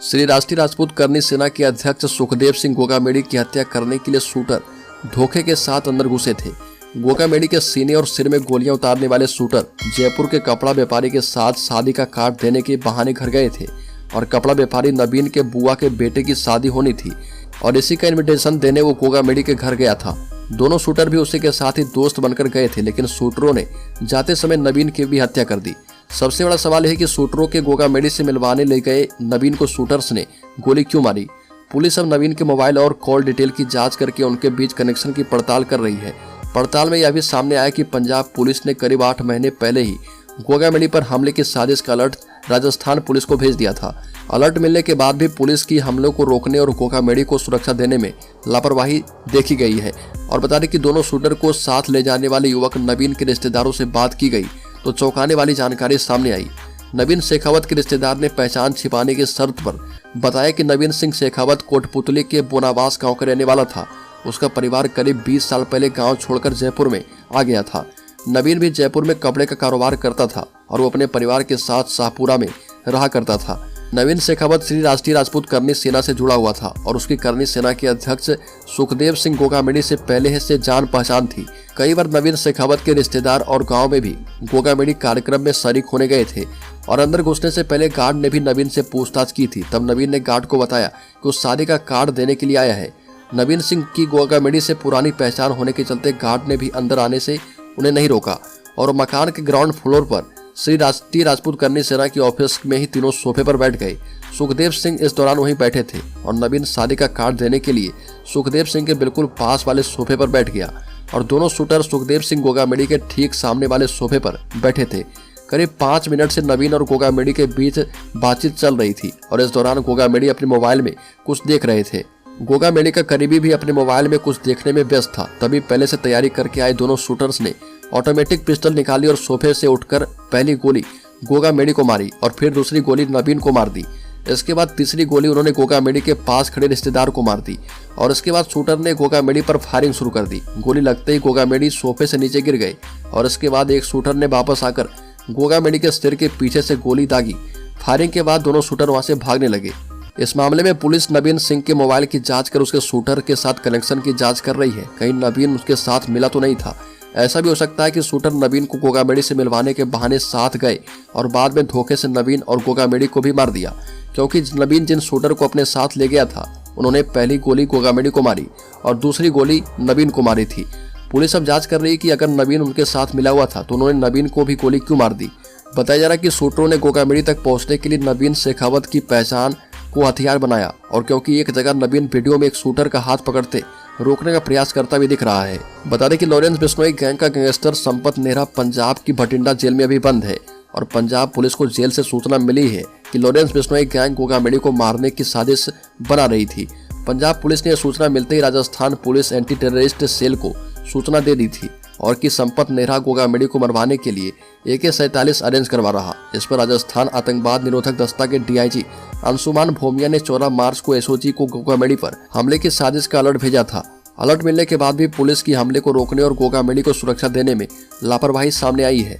श्री राष्ट्रीय राजपूत करनी सेना के अध्यक्ष सुखदेव सिंह गोगामेडी की हत्या करने के लिए शूटर धोखे के साथ अंदर घुसे थे। गोगामेडी के सीने और सिर में गोलियां उतारने वाले शूटर जयपुर के कपड़ा व्यापारी के साथ शादी का कार्ड देने के बहाने घर गए थे और कपड़ा व्यापारी नवीन के बुआ के बेटे की शादी होनी थी और इसी का इनविटेशन देने वो गोगामेडी के घर गया था। दोनों शूटर भी उसी के साथ ही दोस्त बनकर गए थे, लेकिन शूटरों ने जाते समय नवीन की भी हत्या कर दी। सबसे बड़ा सवाल है कि शूटरों के गोगामेडी से मिलवाने ले गए नवीन को शूटर्स ने गोली क्यों मारी। पुलिस अब नवीन के मोबाइल और कॉल डिटेल की जांच करके उनके बीच कनेक्शन की पड़ताल कर रही है। पड़ताल में यह भी सामने आया कि पंजाब पुलिस ने करीब 8 महीने पहले ही गोगामेडी पर हमले की साजिश का अलर्ट राजस्थान पुलिस को भेज दिया था। अलर्ट मिलने के बाद भी पुलिस की हमलों को रोकने और गोगामेडी को सुरक्षा देने में लापरवाही देखी गई है। और बता दें कि दोनों शूटर को साथ ले जाने वाले युवक नवीन के रिश्तेदारों से बात की गई तो चौंकाने वाली जानकारी सामने आई। नवीन शेखावत के रिश्तेदार ने पहचान छिपाने की शर्त पर बताया कि नवीन सिंह शेखावत कोटपुतली के बोनावास गांव का रहने वाला था। उसका परिवार करीब 20 साल पहले गांव छोड़कर जयपुर में आ गया था। नवीन भी जयपुर में कपड़े का कारोबार करता था और वो अपने परिवार के साथ शाहपुरा में रहा करता था। नवीन शेखावत श्री राष्ट्रीय राजपूत करनी सेना से जुड़ा हुआ था और उसकी करनी सेना के अध्यक्ष सुखदेव सिंह गोगामेडी से पहले से जान पहचान थी। कई बार नवीन शेखावत के रिश्तेदार और गांव में भी गोगामेडी कार्यक्रम में शरीक होने गए थे और अंदर घुसने से पहले गार्ड ने भी नवीन से पूछताछ की थी। तब नवीन ने गार्ड को बताया कि उस शादी का कार्ड देने के लिए आया है। नवीन सिंह की गोगामेडी से पुरानी पहचान होने के चलते गार्ड ने भी अंदर आने से उन्हें नहीं रोका और मकान के ग्राउंड फ्लोर पर श्री राष्ट्रीय राजपूत करनी सेना के ऑफिस में ही तीनों सोफे पर बैठ गए। सुखदेव सिंह इस दौरान वहीं बैठे थे और नवीन शादी का कार्ड देने के लिए सुखदेव सिंह के बिल्कुल पास वाले सोफे पर बैठ गया और दोनों शूटर सुखदेव सिंह गोगामेडी के ठीक सामने वाले सोफे पर बैठे थे। करीब 5 मिनट से नवीन और गोगामेडी के बीच बातचीत चल रही थी और इस दौरान गोगामेडी अपने मोबाइल में कुछ देख रहे थे। गोगामेडी का करीबी भी अपने मोबाइल में कुछ देखने में व्यस्त था। तभी पहले से तैयारी करके आए दोनों शूटर्स ने ऑटोमेटिक पिस्टल निकाली और सोफे से उठकर पहली गोली गोगामेडी को मारी और फिर दूसरी गोली नवीन को मार दी। इसके बाद तीसरी गोली उन्होंने गोगामेडी के पास खड़े रिश्तेदार को मार दी और इसके बाद शूटर ने गोगामेडी पर फायरिंग शुरू कर दी। गोली लगते ही गोगामेडी सोफे से नीचे गिर गए और इसके बाद एक शूटर ने वापस आकर गोगामेडी के सिर के पीछे से गोली दागी। फायरिंग के बाद दोनों शूटर वहां से भागने लगे। इस मामले में पुलिस नवीन सिंह के मोबाइल की जांच कर उसके शूटर के साथ कनेक्शन की जांच कर रही है। कहीं नवीन उसके साथ मिला तो नहीं था। ऐसा भी हो सकता है कि शूटर नवीन को गोगामेडी से मिलवाने के बहाने साथ गए और बाद में धोखे से नवीन और गोगामेडी को भी मार दिया, क्योंकि नवीन जिन शूटर को अपने साथ ले गया था उन्होंने पहली गोली गोगामेडी को मारी और दूसरी गोली नवीन को मारी थी। पुलिस अब जांच कर रही है कि अगर नवीन उनके साथ मिला हुआ था तो उन्होंने नवीन को भी गोली क्यों मार दी। बताया जा रहा है कि शूटरों ने गोगामेडी तक पहुंचने के लिए नवीन शेखावत की पहचान को हथियार बनाया और क्योंकि एक जगह नवीन वीडियो में एक शूटर का हाथ पकड़ते रोकने का प्रयास करता भी दिख रहा है। बता दें कि लॉरेंस बिश्नोई गैंग का गैंगस्टर संपत नेहरा पंजाब की भटिंडा जेल में अभी बंद है और पंजाब पुलिस को जेल से सूचना मिली है कि लॉरेंस बिश्नोई गैंग गोगामेडी को मारने की साजिश बना रही थी। पंजाब पुलिस ने यह सूचना मिलते ही Rajasthan police anti terrorist cell को सूचना दे दी थी और कि संपत नेहरा गोगामेडी को मरवाने के लिए AK-47 अरेंज करवा रहा। इस पर राजस्थान आतंकवाद निरोधक दस्ता के DIG अंशुमान भोमिया ने 14 मार्च को SOG को गोगामेडी पर हमले की साजिश का अलर्ट भेजा था। अलर्ट मिलने के बाद भी पुलिस की हमले को रोकने और गोगामेडी को सुरक्षा देने में लापरवाही सामने आई है।